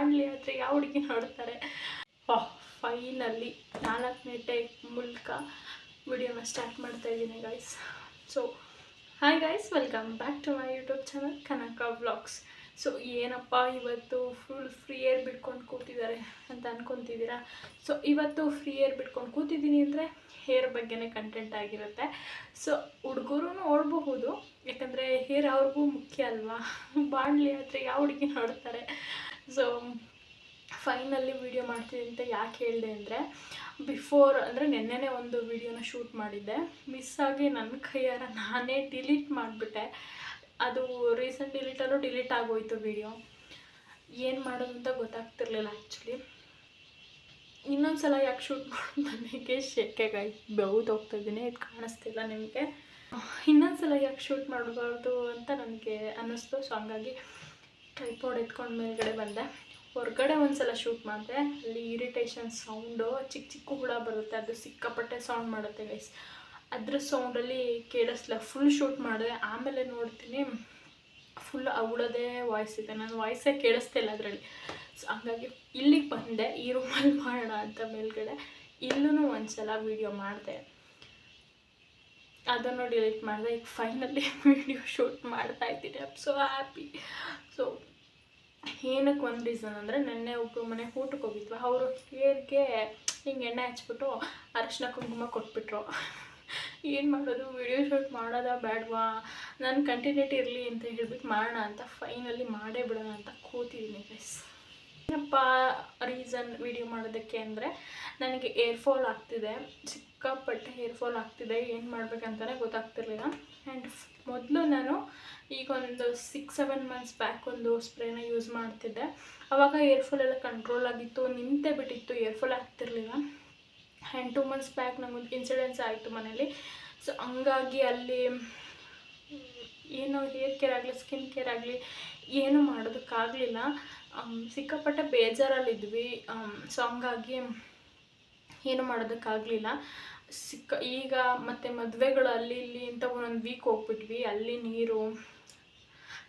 ಬಾಣಲಿ ಆದರೆ ಯಾವ ಹುಡುಗಿ ನೋಡ್ತಾರೆ. ಫೈನಲಿ 4ನೇ ಟೇಕ್ ಮೂಲಕ ವಿಡಿಯೋನ ಸ್ಟಾರ್ಟ್ ಮಾಡ್ತಾ ಇದ್ದೀನಿ guys. So hi guys, welcome back to my YouTube channel Kanaka vlogs. So ಏನಪ್ಪ ಇವತ್ತು ಫುಲ್ ಫ್ರೀ ಏರ್ ಬಿಟ್ಕೊಂಡು ಕೂತಿದ್ದಾರೆ ಅಂತ ಅಂದ್ಕೊತಿದ್ದೀರಾ. ಸೊ ಇವತ್ತು ಫ್ರೀ ಏರ್ ಬಿಟ್ಕೊಂಡು ಕೂತಿದ್ದೀನಿ ಅಂದರೆ ಹೇರ್ ಬಗ್ಗೆನೇ ಕಂಟೆಂಟ್ ಆಗಿರುತ್ತೆ. ಸೊ ಹುಡುಗರು ನೋಡಬಹುದು, ಯಾಕಂದರೆ ಹೇರ್ ಅವ್ರಿಗೂ ಮುಖ್ಯ ಅಲ್ವಾ. ಬಾಣಲಿ ಆದರೆ ಯಾವ ಹುಡುಗಿ ನೋಡ್ತಾರೆ. ಸೊ ಫೈನಲಿ ವಿಡಿಯೋ ಮಾಡ್ತೀನಿ ಅಂತ ಯಾಕೆ ಹೇಳಿದೆ ಅಂದರೆ, ಬಿಫೋರ್ ಅಂದರೆ ನೆನ್ನೆನೇ ಒಂದು ವಿಡಿಯೋನ ಶೂಟ್ ಮಾಡಿದ್ದೆ. ಮಿಸ್ಸಾಗಿ ನನ್ನ ಕೈಯಾರ ನಾನೇ ಡಿಲೀಟ್ ಮಾಡಿಬಿಟ್ಟೆ. ಅದು ರೀಸೆಂಟ್ ಡಿಲೀಟ್ ಆಗೋಯ್ತು ವಿಡಿಯೋ. ಏನು ಮಾಡೋದು ಅಂತ ಗೊತ್ತಾಗ್ತಿರ್ಲಿಲ್ಲ ಆ್ಯಕ್ಚುಲಿ. ಇನ್ನೊಂದು ಸಲ ಯಾಕೆ ಶೂಟ್ ಮಾಡೋದು, ನನಗೆ ಶೆಕೆಗೆ ಬೆವ್ದು ಹೋಗ್ತಾಯಿದ್ದೀನಿ, ಇದು ಕಾಣಿಸ್ತಿಲ್ಲ ನಿಮಗೆ. ಇನ್ನೊಂದು ಸಲ ಯಾಕೆ ಶೂಟ್ ಮಾಡಬಾರ್ದು ಅಂತ ನನಗೆ ಅನ್ನಿಸ್ತು. ಸೊ ಹಂಗಾಗಿ ಟ್ರೈಪಾಡ್ ಎತ್ಕೊಂಡು ಮೇಲ್ಗಡೆ ಬಂದೆ. ಹೊರಗಡೆ ಒಂದು ಸಲ ಶೂಟ್ ಮಾಡಿದೆ, ಅಲ್ಲಿ ಇರಿಟೇಷನ್ ಸೌಂಡು ಚಿಕ್ಕ ಹುಳ ಬರುತ್ತೆ, ಅದು ಸಿಕ್ಕಾಪಟ್ಟೆ ಸೌಂಡ್ ಮಾಡುತ್ತೆ ಗೈಸ್. ಅದ್ರ ಸೌಂಡಲ್ಲಿ ಕೇಳಿಸ್ಲ ಫುಲ್ ಶೂಟ್ ಮಾಡಿದೆ. ಆಮೇಲೆ ನೋಡ್ತೀನಿ ಫುಲ್ ಹುಳದೇ ವಾಯ್ಸ್ ಇದೆ, ನನ್ನ ವಾಯ್ಸೇ ಕೇಳಿಸ್ತಿಲ್ಲ ಅದರಲ್ಲಿ. ಸೊ ಹಂಗಾಗಿ ಇಲ್ಲಿಗೆ ಬಂದೆ, ಈ ರೂಮಲ್ಲಿ ಮಾಡೋಣ ಅಂತ ಮೇಲ್ಗಡೆ. ಇಲ್ಲೂ ಒಂದು ಸಲ ವೀಡಿಯೋ ಮಾಡಿದೆ, ಅದನ್ನು ಡಿಲೀಟ್ ಮಾಡಿದೆ. ಈಗ ಫೈನಲಿ ವೀಡಿಯೋ ಶೂಟ್ ಮಾಡ್ತಾಯಿದ್ದೀನಿ. I am so happy. So ಏನಕ್ಕೆ ಒಂದು ರೀಸನ್ ಅಂದರೆ, ನೆನ್ನೆ ಒಬ್ಬರು ಮನೆಗೆ ಊಟಕ್ಕೆ ಹೋಗಿದ್ವಿ. ಅವರು ಹೇರ್ಗೆ ಹಿಂಗೆ ಎಣ್ಣೆ ಹಚ್ಬಿಟ್ಟು ಅರಿಶಿನ ಕುಂಕುಮ ಕೊಟ್ಬಿಟ್ರು. ಏನು ಮಾಡೋದು, ವಿಡಿಯೋ ಶೂಟ್ ಮಾಡೋದಾ ಬೇಡವಾ, ನಾನು ಕಂಟಿನ್ಯೂಟಿ ಇರಲಿ ಅಂತ ಹೇಳ್ಬಿಟ್ಟು ಮಾಡೋಣ ಅಂತ ಫೈನಲಿ ಮಾಡೇ ಬಿಡೋಣ ಅಂತ ಕೂತಿದ್ದೀನಿ ಗೈಸ್. ಏನಪ್ಪ ರೀಸನ್ ವಿಡಿಯೋ ಮಾಡೋದಕ್ಕೆ ಅಂದರೆ, ನನಗೆ ಏರ್ಫಾಲ್ ಆಗ್ತಿದೆ, ಸಿಕ್ಕಾಪಟ್ಟೆ ಏರ್ಫಾಲ್ ಆಗ್ತಿದೆ. ಏನು ಮಾಡ್ಬೇಕಂತಲೇ ಗೊತ್ತಾಗ್ತಿರ್ಲಿಲ್ಲ. ಆ್ಯಂಡ್ ಮೊದಲು ನಾನು ಈಗ ಒಂದು 6-7 ಮಂತ್ಸ್ ಬ್ಯಾಕ್ ಒಂದು ಸ್ಪ್ರೇನ ಯೂಸ್ ಮಾಡ್ತಿದ್ದೆ. ಆವಾಗ ಏರ್ಫಾಲ್ ಎಲ್ಲ ಕಂಟ್ರೋಲ್ ಆಗಿತ್ತು, ನಿಂತೇ ಬಿಟ್ಟಿತ್ತು, ಏರ್ಫಾಲ್ ಆಗ್ತಿರ್ಲಿಲ್ಲ. ಆ್ಯಂಡ್ 2 ಮಂತ್ಸ್ ಬ್ಯಾಕ್ ನಮಗೊಂದು ಇನ್ಸಿಡೆನ್ಸ್ ಆಯಿತು ಮನೇಲಿ. ಸೊ ಹಂಗಾಗಿ ಅಲ್ಲಿ ಏನೋ ಹೇರ್ ಕೇರ್ ಆಗಲಿ ಸ್ಕಿನ್ ಕೇರ್ ಆಗಲಿ ಏನೂ ಮಾಡೋದಕ್ಕಾಗಲಿಲ್ಲ. ಸಿಕ್ಕಾಪಟ್ಟೆ ಬೇಜಾರಲ್ಲಿದ್ವಿ. ಸೊ ಹಂಗಾಗಿ ಏನು ಮಾಡೋದಕ್ಕಾಗಲಿಲ್ಲ. ಈಗ ಮತ್ತು ಮದುವೆಗಳು ಅಲ್ಲಿ ಇಲ್ಲಿ ಅಂತ ಒಂದೊಂದು ವೀಕ್ ಹೋಗ್ಬಿಟ್ವಿ. ಅಲ್ಲಿ ನೀರು,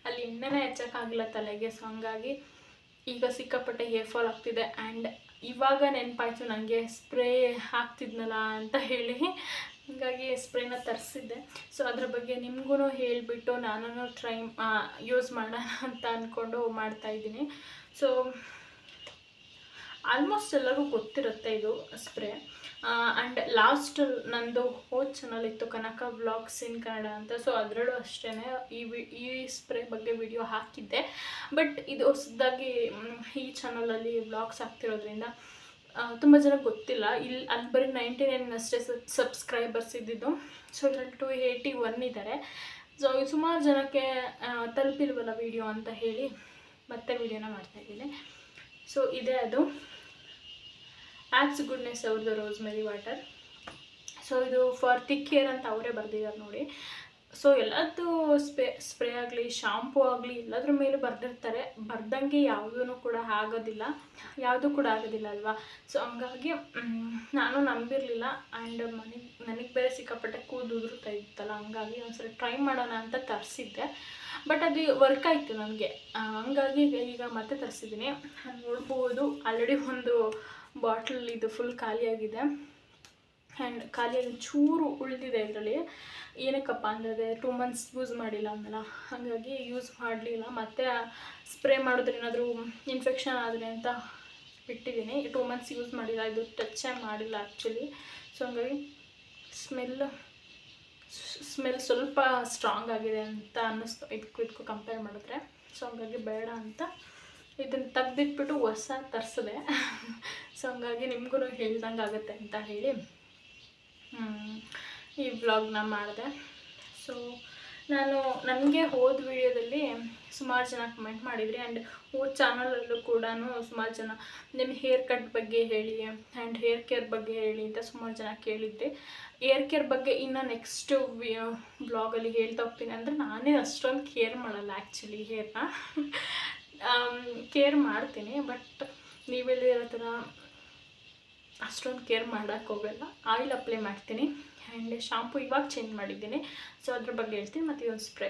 ಅಲ್ಲಿ ಎಣ್ಣೆನೇ ಹಚ್ಚೋಕ್ಕಾಗಿಲ್ಲ ತಲೆಗೆ. ಸೊ ಹಂಗಾಗಿ ಈಗ ಸಿಕ್ಕಾಪಟ್ಟೆ ಹೇರ್ ಫಾಲ್ ಆಗ್ತಿದೆ. ಆ್ಯಂಡ್ ಇವಾಗ ನೆನಪಾಯ್ತು ನನಗೆ ಸ್ಪ್ರೇ ಹಾಕ್ತಿದ್ನಲ್ಲ ಅಂತ ಹೇಳಿ, ಹಾಗಾಗಿ ಸ್ಪ್ರೇನ ತರಿಸಿದ್ದೆ. ಸೊ ಅದ್ರ ಬಗ್ಗೆ ನಿಮಗೂ ಹೇಳಿಬಿಟ್ಟು ನಾನು ಯೂಸ್ ಮಾಡೋಣ ಅಂತ ಅಂದ್ಕೊಂಡು ಮಾಡ್ತಾಯಿದ್ದೀನಿ. ಸೊ ಆಲ್ಮೋಸ್ಟ್ ಎಲ್ಲರಿಗೂ ಗೊತ್ತಿರುತ್ತೆ ಇದು ಸ್ಪ್ರೇ. ಆ್ಯಂಡ್ ಲಾಸ್ಟ್ ನಂದು ಹೋದ ಚಾನಲ್ ಇತ್ತು ಕನಕ ವ್ಲಾಗ್ಸ್ ಇನ್ ಕನ್ನಡ ಅಂತ. ಸೊ ಅದರಲ್ಲೂ ಅಷ್ಟೇ ಈ ಸ್ಪ್ರೇ ಬಗ್ಗೆ ವಿಡಿಯೋ ಹಾಕಿದ್ದೆ. ಬಟ್ ಇದು ಹೊಸದಾಗಿ ಈ ಚಾನಲಲ್ಲಿ ವ್ಲಾಗ್ಸ್ ಆಗ್ತಿರೋದ್ರಿಂದ ತುಂಬ ಜನ ಗೊತ್ತಿಲ್ಲ. ಅಲ್ಲಿ ಬರೀ 99 ಅಷ್ಟೇ ಸಬ್ಸ್ಕ್ರೈಬರ್ಸ್ ಇದ್ದಿದ್ದು. ಸೊ ಇದರಲ್ಲಿ 281 ಇದ್ದಾರೆ. ಸೊ ಸುಮಾರು ಜನಕ್ಕೆ ತಲುಪಿಲ್ವಲ್ಲ ವಿಡಿಯೋ ಅಂತ ಹೇಳಿ ಮತ್ತೆ ವಿಡಿಯೋನ ಮಾಡ್ತಾಯಿದ್ದೀನಿ. ಸೊ ಇದೇ ಅದು ಆ್ಯಪ್ಸ್ ಗುಡ್ನೆಸ್ ಅವ್ರದ್ದು ರೋಸ್ಮೆರಿ ವಾಟರ್. ಸೊ ಇದು ಫಾರ್ ಥಿಕ್ ಹೇರ್ ಅಂತ ಅವರೇ ಬರೆದಿದ್ದಾರೆ ನೋಡಿ. ಸೊ ಎಲ್ಲದೂ ಸ್ಪ್ರೇ ಆಗಲಿ ಶಾಂಪೂ ಆಗಲಿ ಎಲ್ಲದ್ರ ಮೇಲೂ ಬರೆದಿರ್ತಾರೆ. ಬರ್ದಂಗೆ ಯಾವುದೂ ಕೂಡ ಆಗೋದಿಲ್ಲ ಅಲ್ವಾ. ಸೊ ಹಂಗಾಗಿ ನಾನು ನಂಬಿರಲಿಲ್ಲ. ಆ್ಯಂಡ್ ನನಗೆ ಬೇರೆ ಸಿಕ್ಕಾಪಟ್ಟೆ ಕೂದಲು ಉದುರುತ್ತಾ ಇತ್ತಲ್ಲ, ಹಂಗಾಗಿ ಒಂದ್ಸಲ ಟ್ರೈ ಮಾಡೋಣ ಅಂತ ತರಿಸಿದ್ದೆ. ಬಟ್ ಅದು ವರ್ಕ್ ಆಯಿತು ನನಗೆ. ಹಂಗಾಗಿ ಈಗ ಮತ್ತೆ ತರಿಸಿದ್ದೀನಿ. ನೋಡ್ಬೋದು ಆಲ್ರೆಡಿ ಒಂದು ಬಾಟ್ಲ್ ಇದು ಫುಲ್ ಖಾಲಿಯಾಗಿದೆ. ಆ್ಯಂಡ್ ಖಾಲಿಯಾಗಿ ಚೂರು ಉಳಿದಿದೆ ಇದರಲ್ಲಿ. ಏನಕ್ಕಪ್ಪ ಅಂದರೆ 2 ಮಂತ್ಸ್ ಯೂಸ್ ಮಾಡಿಲ್ಲ ಅಂದಲ್ಲ, ಹಾಗಾಗಿ ಯೂಸ್ ಮಾಡಲಿಲ್ಲ. ಮತ್ತು ಸ್ಪ್ರೇ ಮಾಡಿದ್ರೆ ಏನಾದರೂ ಇನ್ಫೆಕ್ಷನ್ ಆದರೆ ಅಂತ ಬಿಟ್ಟಿದ್ದೀನಿ. 2 ಮಂತ್ಸ್ ಯೂಸ್ ಮಾಡಿಲ್ಲ, ಇದು ಟಚ್ಚೇ ಮಾಡಿಲ್ಲ ಆ್ಯಕ್ಚುಲಿ. ಸೊ ಹಂಗಾಗಿ ಸ್ಮೆಲ್ ಸ್ವಲ್ಪ ಸ್ಟ್ರಾಂಗ್ ಆಗಿದೆ ಅಂತ ಅನ್ನಿಸ್ತು ಇದಕ್ಕೂ ಕಂಪೇರ್ ಮಾಡಿದ್ರೆ. ಸೊ ಹಂಗಾಗಿ ಬೇಡ ಅಂತ ಇದನ್ನು ತೆಗ್ದಿಟ್ಬಿಟ್ಟು ಹೊಸ ತರಿಸಿದೆ. ಸೊ ಹಂಗಾಗಿ ನಿಮಗೂ ಹೇಳ್ದಂಗೆ ಆಗುತ್ತೆ ಅಂತ ಹೇಳಿ ಈ ವ್ಲಾಗ್ನ ಮಾಡಿದೆ. ಸೊ ನನಗೆ ಹೋದ ವಿಡಿಯೋದಲ್ಲಿ ಸುಮಾರು ಜನ ಕಮೆಂಟ್ ಮಾಡಿದ್ರಿ. ಆ್ಯಂಡ್ ಹೋದ ಚಾನಲಲ್ಲೂ ಕೂಡ ಸುಮಾರು ಜನ ನಿಮ್ಮ ಹೇರ್ ಕಟ್ ಬಗ್ಗೆ ಹೇಳಿ ಆ್ಯಂಡ್ ಹೇರ್ ಕೇರ್ ಬಗ್ಗೆ ಹೇಳಿ ಅಂತ ಸುಮಾರು ಜನ ಕೇಳಿದ್ರಿ. ಹೇರ್ ಕೇರ್ ಬಗ್ಗೆ ಇನ್ನು ನೆಕ್ಸ್ಟ್ ವ್ಲಾಗಲ್ಲಿ ಹೇಳ್ತಾ ಹೋಗ್ತೀನಿ. ಅಂದರೆ ನಾನೇ ಅಷ್ಟೊಂದು ಕೇರ್ ಮಾಡಲ್ಲ ಆ್ಯಕ್ಚುಲಿ ಹೇರ್ನ. ಕೇರ್ ಮಾಡ್ತೀನಿ, ಬಟ್ ನೀವು ಹೇಳಿರೋ ಥರ ಅಷ್ಟೊಂದು ಕೇರ್ ಮಾಡೋಕ್ಕೆ ಹೋಗಲ್ಲ. ಆಯಿಲ್ ಅಪ್ಲೈ ಮಾಡ್ತೀನಿ ಆ್ಯಂಡ್ ಶಾಂಪು ಇವಾಗ ಚೇಂಜ್ ಮಾಡಿದ್ದೀನಿ. ಸೊ ಅದ್ರ ಬಗ್ಗೆ ಹೇಳ್ತೀನಿ. ಮತ್ತು ಇದೊಂದು ಸ್ಪ್ರೇ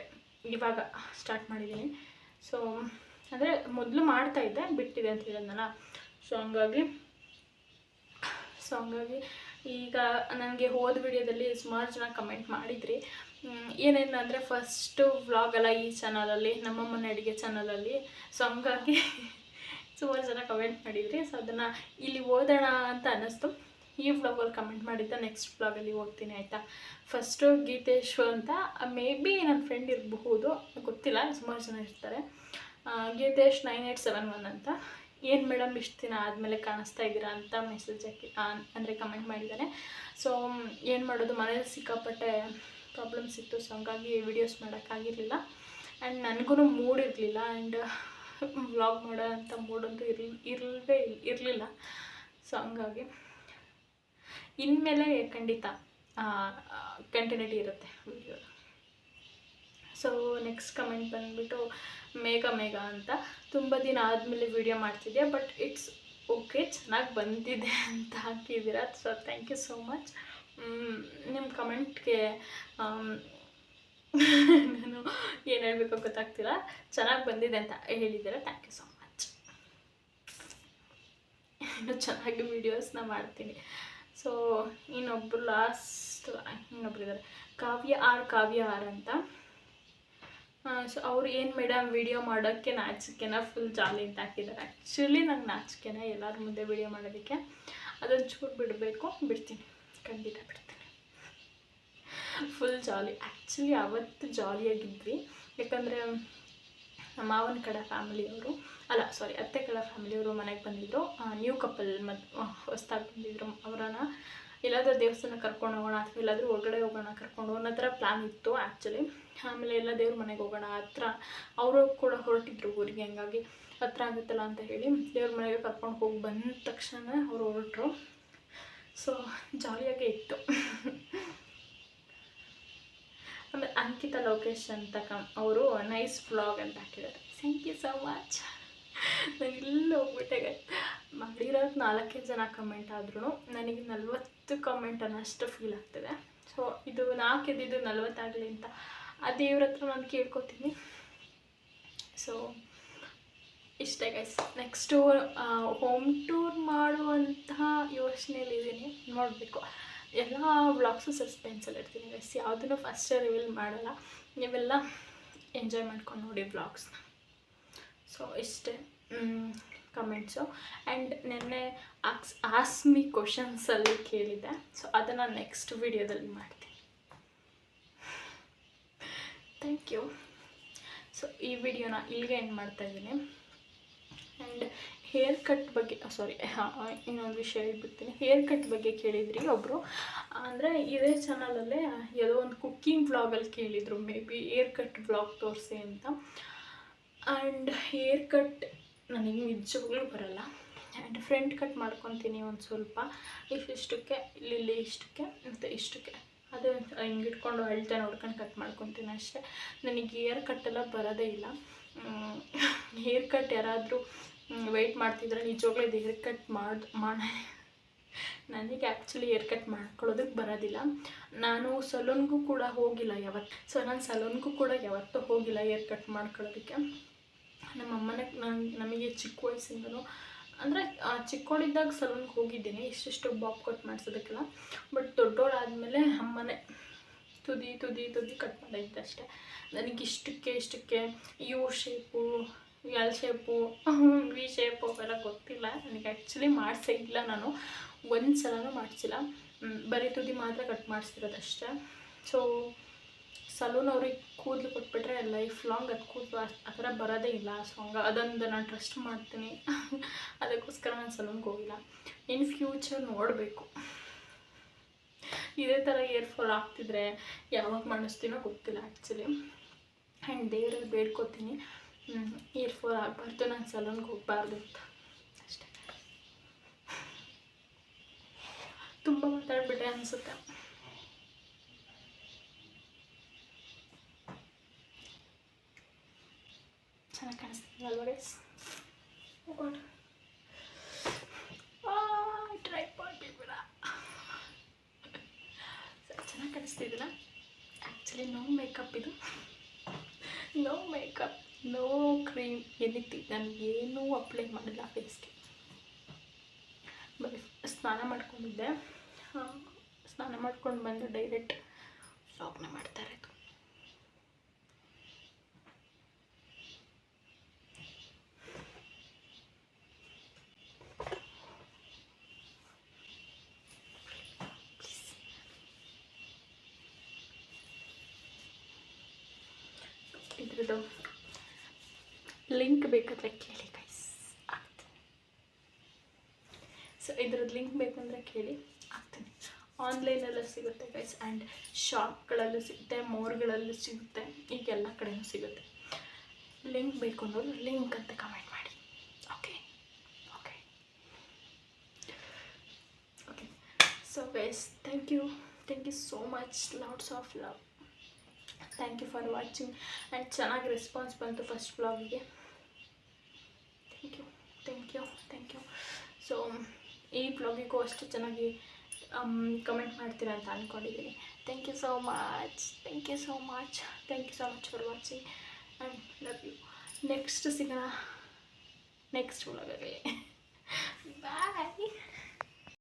ಇವಾಗ ಸ್ಟಾರ್ಟ್ ಮಾಡಿದ್ದೀನಿ. ಸೊ ಅಂದರೆ ಮೊದಲು ಮಾಡ್ತಾಯಿದ್ದೆ, ಬಿಟ್ಟಿದೆ ಅಂತ ಹೇಳಿದ್ನಲ್ಲ. ಸೊ ಹಂಗಾಗಿ ಈಗ ನನಗೆ ಹೋದ ವಿಡಿಯೋದಲ್ಲಿ ಸುಮಾರು ಜನ ಕಮೆಂಟ್ ಮಾಡಿದ್ರಿ, ಏನೇನಂದರೆ ಫಸ್ಟು ವ್ಲಾಗಲ್ಲ ಈ ಚಾನಲಲ್ಲಿ, ನಮ್ಮಮ್ಮನ ಅಡುಗೆ ಚಾನಲಲ್ಲಿ. ಸೊ ಹಂಗಾಗಿ ಸುಮಾರು ಜನ ಕಮೆಂಟ್ ಮಾಡಿದ್ರಿ. ಸೊ ಅದನ್ನು ಇಲ್ಲಿ ಓದೋಣ ಅಂತ ಅನ್ನಿಸ್ತು. ಈ ವ್ಲಾಗಲ್ಲಿ ಕಮೆಂಟ್ ಮಾಡಿದ್ದ ನೆಕ್ಸ್ಟ್ ವ್ಲಾಗಲ್ಲಿ ಓದ್ತೀನಿ ಆಯಿತಾ. ಫಸ್ಟು ಗೀತೇಶ್ ಅಂತ, ಮೇ ಬಿ ನನ್ನ ಫ್ರೆಂಡ್ ಇರಬಹುದು, ಗೊತ್ತಿಲ್ಲ, ಸುಮಾರು ಜನ ಇರ್ತಾರೆ. ಗೀತೇಶ್ 9871 ಅಂತ, ಏನು ಮೇಡಮ್ ಇಷ್ಟು ದಿನ ಆದಮೇಲೆ ಕಾಣಿಸ್ತಾ ಇದ್ದೀರಾ ಅಂತ ಮೆಸೇಜ್ ಹಾಕಿ ಅಂದರೆ ಕಮೆಂಟ್ ಮಾಡಿದ್ದಾನೆ. ಸೊ ಏನು ಮಾಡೋದು, ಮನೇಲಿ ಸಿಕ್ಕಾಪಟ್ಟೆ ಪ್ರಾಬ್ಲಮ್ಸ್ ಇತ್ತು. ಸೊ ಹಂಗಾಗಿ ವೀಡಿಯೋಸ್ ಮಾಡೋಕ್ಕಾಗಿರಲಿಲ್ಲ. ಆ್ಯಂಡ್ ನನಗೂ ಮೂಡ್ ಇರಲಿಲ್ಲ, ಆ್ಯಂಡ್ ವ್ಲಾಗ್ ಮಾಡೋ ಅಂಥ ಮೂಡಂತೂ ಇರಲಿಲ್ಲ. ಸೊ ಹಂಗಾಗಿ ಇನ್ಮೇಲೆ ಖಂಡಿತ ಕಂಟಿನ್ಯೂಟಿ ಇರುತ್ತೆ ವಿಡಿಯೋ. ಸೊ ನೆಕ್ಸ್ಟ್ ಕಮೆಂಟ್ ಬಂದುಬಿಟ್ಟು ಮೇಘ ಅಂತ, ತುಂಬ ದಿನ ಆದಮೇಲೆ ವಿಡಿಯೋ ಮಾಡ್ತಿದ್ದೆ, ಬಟ್ ಇಟ್ಸ್ ಓಕೆ, ಚೆನ್ನಾಗಿ ಬಂದಿದೆ ಅಂತ ಹಾಕಿದ್ದೀರಾ. So thank you so much. ನಿಮ್ಮ ಕಮೆಂಟ್ಗೆ ನಾನು ಏನು ಹೇಳಬೇಕು ಗೊತ್ತಾಗ್ತಿಲ್ಲ. ಚೆನ್ನಾಗಿ ಬಂದಿದೆ ಅಂತ ಹೇಳಿದ್ದೀರಾ, ಥ್ಯಾಂಕ್ ಯು ಸೋ ಮಚ್. ಇನ್ನೂ ಚೆನ್ನಾಗಿ ವೀಡಿಯೋಸ್ನ ಮಾಡ್ತೀನಿ. ಸೊ ಇನ್ನೊಬ್ರು ಇದ್ದಾರೆ, ಕಾವ್ಯ ಆರ್ ಅಂತ. ಸೊ ಅವ್ರು ಏನು ಮೇಡಮ್ ವಿಡಿಯೋ ಮಾಡೋಕ್ಕೆ ನಾಚಿಕೆನ, ಫುಲ್ ಜಾಲಿ ಅಂತ ಹಾಕಿದ್ದಾರೆ. ಆ್ಯಕ್ಚುಲಿ ನಂಗೆ ನಾಚಿಕೆನ ಎಲ್ಲರ ಮುಂದೆ ವಿಡಿಯೋ ಮಾಡೋದಕ್ಕೆ, ಅದೊಂದು ಚೂರು ಬಿಡ್ತೀನಿ, ಖಂಡಿತ ಬಿಡ್ತೀನಿ. Full jolly. ಆ್ಯಕ್ಚುಲಿ ಅವತ್ತು ಜಾಲಿಯಾಗಿದ್ವಿ, ಯಾಕಂದರೆ ಮಾವನ ಕಡೆ ಫ್ಯಾಮಿಲಿಯವರು, ಅತ್ತೆ ಕಡೆ ಫ್ಯಾಮಿಲಿಯವರು ಮನೆಗೆ ಬಂದಿದ್ದರು. ನ್ಯೂ ಕಪಲ್ ಹೊಸ್ದಾಗಿ ಬಂದಿದ್ದರು. ಅವರನ್ನು ಎಲ್ಲಾದರೂ ದೇವಸ್ಥಾನ ಕರ್ಕೊಂಡು ಹೋಗೋಣ ಅಥವಾ ಎಲ್ಲಾದರೂ ಹೊರಗಡೆ ಹೋಗೋಣ ಕರ್ಕೊಂಡು ಅನ್ನೋ ಥರ ಪ್ಲ್ಯಾನ್ ಇತ್ತು ಆ್ಯಕ್ಚುಲಿ. ಆಮೇಲೆ ಎಲ್ಲ ದೇವ್ರ ಮನೆಗೆ ಹೋಗೋಣ ಹತ್ರ, ಅವರು ಕೂಡ ಹೊರಟಿದ್ರು ಊರಿಗೆ, ಹಂಗಾಗಿ ಹತ್ರ ಆಗುತ್ತಲ್ಲ ಅಂತ ಹೇಳಿ ದೇವ್ರ ಮನೆಗೆ ಕರ್ಕೊಂಡು ಹೋಗಿ ಬಂದ ತಕ್ಷಣ ಅವರು ಹೊರಟರು. ಸೊ ಜಾಲಿಯಾಗೇ ಇತ್ತು. ಆಮೇಲೆ ಅಂಕಿತಾ ಲೋಕೇಶ್ ಅಂತ ಅವರು ನೈಸ್ ವ್ಲಾಗ್ ಅಂತ ಹಾಕಿದ್ದಾರೆ. Thank you so much. ನಾನು ಇಲ್ಲಿ ಹೋಗ್ಬಿಟ್ಟೆ ಮಾಡಿರೋದು 4 ಜನ ಕಮೆಂಟ್ ಆದ್ರೂ ನನಗೆ 40 ಕಮೆಂಟ್ ಅನ್ನೋಷ್ಟು ಫೀಲ್ ಆಗ್ತದೆ. ಸೊ ಇದು 4 ಇದ್ದಿದ್ದು 40 ಆಗಲಿ ಅಂತ ಆ ದೇವ್ರ ಹತ್ರ ನಾನು ಕೇಳ್ಕೊತೀನಿ. ಸೊ ಇಷ್ಟೇ ಗೈಸ್. ನೆಕ್ಸ್ಟು ಹೋಮ್ ಟೂರ್ ಮಾಡುವಂತಹ ಯೋಚನೆಯಲ್ಲಿದ್ದೀನಿ, ನೋಡಬೇಕು. ಎಲ್ಲ ವ್ಲಾಗ್ಸು ಸಸ್ಪೆನ್ಸಲ್ಲಿ ಇರ್ತೀನಿ ಗೈಸ್, ಯಾವುದನ್ನು ಫಸ್ಟೇ ರಿವೀಲ್ ಮಾಡಲ್ಲ. ನೀವೆಲ್ಲ ಎಂಜಾಯ್ ಮಾಡ್ಕೊಂಡು ನೋಡಿ ವ್ಲಾಗ್ಸ್ನ. ಸೊ ಇಷ್ಟೇ ಕಮೆಂಟ್ಸು. ಆ್ಯಂಡ್ ನೆನ್ನೆ ಆಸ್ಮಿ ಕ್ವಶನ್ಸಲ್ಲಿ ಕೇಳಿದ್ದೆ. ಸೊ ಅದನ್ನು ನೆಕ್ಸ್ಟ್ ವಿಡಿಯೋದಲ್ಲಿ ಮಾಡ್ತೀನಿ. Thank you. ಸೊ ಈ ವಿಡಿಯೋನ ಇಲ್ಲಿಗೆ ಎಂಡ್ ಮಾಡ್ತಾಯಿದ್ದೀನಿ. ಆ್ಯಂಡ್ ಹೇರ್ ಕಟ್ ಬಗ್ಗೆ ಇನ್ನೊಂದು ವಿಷಯ ಹೇಳ್ಬಿಡ್ತೀನಿ. ಹೇರ್ ಕಟ್ ಬಗ್ಗೆ ಕೇಳಿದ್ರಿ ಒಬ್ಬರು, ಅಂದರೆ ಇದೇ ಚಾನಲಲ್ಲೇ ಯಾವುದೋ ಒಂದು ಕುಕ್ಕಿಂಗ್ ವ್ಲಾಗಲ್ಲಿ ಕೇಳಿದರು, may be hair cut vlog ತೋರಿಸಿ ಅಂತ. ಆ್ಯಂಡ್ ಹೇರ್ ಕಟ್ ನನಗೆ ನಿಜವಾಗ್ಲೂ ಬರಲ್ಲ. ಆ್ಯಂಡ್ ಫ್ರಂಟ್ ಕಟ್ ಮಾಡ್ಕೊತೀನಿ ಒಂದು ಸ್ವಲ್ಪ, ಇಷ್ಟಕ್ಕೆ ಇಲ್ಲಿ ಇಷ್ಟಕ್ಕೆ ಮತ್ತು ಇಷ್ಟಕ್ಕೆ, ಅದು ಹಿಂಗೆ ಇಟ್ಕೊಂಡು ಅಳ್ತೆ ನೋಡ್ಕೊಂಡು ಕಟ್ ಮಾಡ್ಕೊತೀನಿ ಅಷ್ಟೇ. ನನಗೆ ಹೇರ್ ಕಟ್ಟೆಲ್ಲ ಬರೋದೇ ಇಲ್ಲ. ಹೇರ್ ಕಟ್ ಯಾರಾದರೂ ವೆಯ್ಟ್ ಮಾಡ್ತಿದ್ರೆ ನಿಜವಾಗ್ಲೂ ಇದು ಹೇರ್ ಕಟ್ ನನಗೆ ಆ್ಯಕ್ಚುಲಿ ಹೇರ್ ಕಟ್ ಮಾಡ್ಕೊಳ್ಳೋದಕ್ಕೆ ಬರೋದಿಲ್ಲ. ನಾನು ಸಲೂನ್ಗೂ ಕೂಡ ಹೋಗಿಲ್ಲ ಯಾವತ್ತು. ನಾನು ಸಲೂನ್ಗೂ ಕೂಡ ಯಾವತ್ತೂ ಹೋಗಿಲ್ಲ ಹೇರ್ ಕಟ್ ಮಾಡ್ಕೊಳ್ಳೋದಕ್ಕೆ. ನಮ್ಮಮ್ಮನೇ ನಮಗೆ ಚಿಕ್ಕ ವಯಸ್ಸಿಂದನೂ, ಅಂದರೆ ಚಿಕ್ಕವಳಿದ್ದಾಗ ಸಲೂನ್ಗೆ ಹೋಗಿದ್ದೀನಿ ಇಷ್ಟು ಬಾಬ್ ಕಟ್ ಮಾಡಿಸೋದಕ್ಕೆಲ್ಲ. ಬಟ್ ದೊಡ್ಡವಳಾದಮೇಲೆ ಅಮ್ಮನೇ ತುದಿ ಕಟ್ ಮಾಡೈತೆ ಅಷ್ಟೇ. ನನಗೆ ಇಷ್ಟಕ್ಕೆ U shape, L shape, V shape ಅವೆಲ್ಲ ಗೊತ್ತಿಲ್ಲ. ನನಗೆ ಆ್ಯಕ್ಚುಲಿ ಮಾಡಿಸೇ ಇಲ್ಲ, ನಾನು ಒಂದು ಸಲನೂ ಮಾಡಿಸಿಲ್ಲ. ಬರೀ ತುದಿ ಮಾತ್ರ ಕಟ್ ಮಾಡಿಸ್ತಿರೋದಷ್ಟೇ. ಸೊ ಸಲೂನ್ ಅವ್ರಿಗೆ ಕೂದಲು ಕೊಟ್ಬಿಟ್ರೆ ಲೈಫ್ ಲಾಂಗ್ ಅದು ಕೂದಲು ಆ ಥರ ಬರೋದೇ ಇಲ್ಲ. ಸೊ ಅದೊಂದು ನಾನು ಟ್ರಸ್ಟ್ ಮಾಡ್ತೀನಿ. ಅದಕ್ಕೋಸ್ಕರ ನಾನು ಸಲೂನ್ಗೆ ಹೋಗಿಲ್ಲ. ಇನ್ ಫ್ಯೂಚರ್ ನೋಡಬೇಕು. ಇದೇ ಥರ ಏರ್ ಫಾಲ್ ಆಗ್ತಿದ್ರೆ ಯಾವಾಗ ಮಾಡಿಸ್ತೀನೋ ಗೊತ್ತಿಲ್ಲ ಆ್ಯಕ್ಚುಲಿ. ಆ್ಯಂಡ್ ದೇವರಲ್ಲಿ ಬೇಡ್ಕೋತೀನಿ ಏರ್ ಫಾಲ್ ಆಗಬಾರ್ದು, ನಾನು ಸಲೂನ್ಗೆ ಹೋಗಬಾರ್ದು ಅಂತ ಅಷ್ಟೇ. ತುಂಬ ಮಾತಾಡ್ಬಿಟ್ಟೆ ಅನಿಸುತ್ತೆ. ಚೆನ್ನಾಗಿ ಕಾಣಿಸ್ತೀನಿ ಅಲ್ವಾ ಗೈಸ್? ಟ್ರೈ ಮಾಡಿಬಿಡ. ಚೆನ್ನಾಗಿ ಕಾಣಿಸ್ತಿದ್ದೀನ. ಆ್ಯಕ್ಚುಲಿ ನೋ ಮೇಕಪ್, ಇದು no makeup, no cream, anything, ನಾನು ಏನೂ ಅಪ್ಲೈ ಮಾಡಿಲ್ಲ ಫೇಸ್ಗೆ. ಬರೀ ಸ್ನಾನ ಮಾಡ್ಕೊಂಡಿದ್ದೆ, ಸ್ನಾನ ಮಾಡ್ಕೊಂಡು ಬಂದು ಡೈರೆಕ್ಟ್ ವ್ಲಾಗ್ನ ಮಾಡ್ತಾ ಇರೋದು. ಇದ್ರದ್ದು ಲಿಂಕ್ ಬೇಕಾದರೆ ಕೇಳಿ ಗೈಸ್, ಆಗ್ತೀನಿ. ಸೊ ಇದ್ರದ್ದು ಲಿಂಕ್ ಬೇಕಂದರೆ ಕೇಳಿ, ಆಗ್ತೀನಿ. ಆನ್ಲೈನಲ್ಲೂ ಸಿಗುತ್ತೆ ಗೈಸ್, ಆ್ಯಂಡ್ ಶಾಪ್ಗಳಲ್ಲೂ ಸಿಗುತ್ತೆ, ಮೋರ್ಗಳಲ್ಲೂ ಸಿಗುತ್ತೆ, ಈಗ ಎಲ್ಲ ಕಡೆಯೂ ಸಿಗುತ್ತೆ. ಲಿಂಕ್ ಬೇಕು ಅನ್ನೋರು ಲಿಂಕ್ ಅಂತ ಕಮೆಂಟ್ ಮಾಡಿ. Okay okay okay. So guys, thank you so much, lots of love. Thank you for watching. And ಚೆನ್ನಾಗಿ ರೆಸ್ಪಾನ್ಸ್ ಬಂತು ಫಸ್ಟ್ ವ್ಲಾಗಿಗೆ. Thank you. ಸೊ ಈ ವ್ಲಾಗಿಗೂ ಅಷ್ಟು ಚೆನ್ನಾಗಿ ಕಮೆಂಟ್ ಮಾಡ್ತೀರಾ ಅಂತ ಅಂದ್ಕೊಂಡಿದ್ದೀನಿ. Thank you so much for watching and love you. Next ಸಿಗೋಣ ನೆಕ್ಸ್ಟ್ ವ್ಲಾಗಲ್ಲಿ. ಬಾಯ್.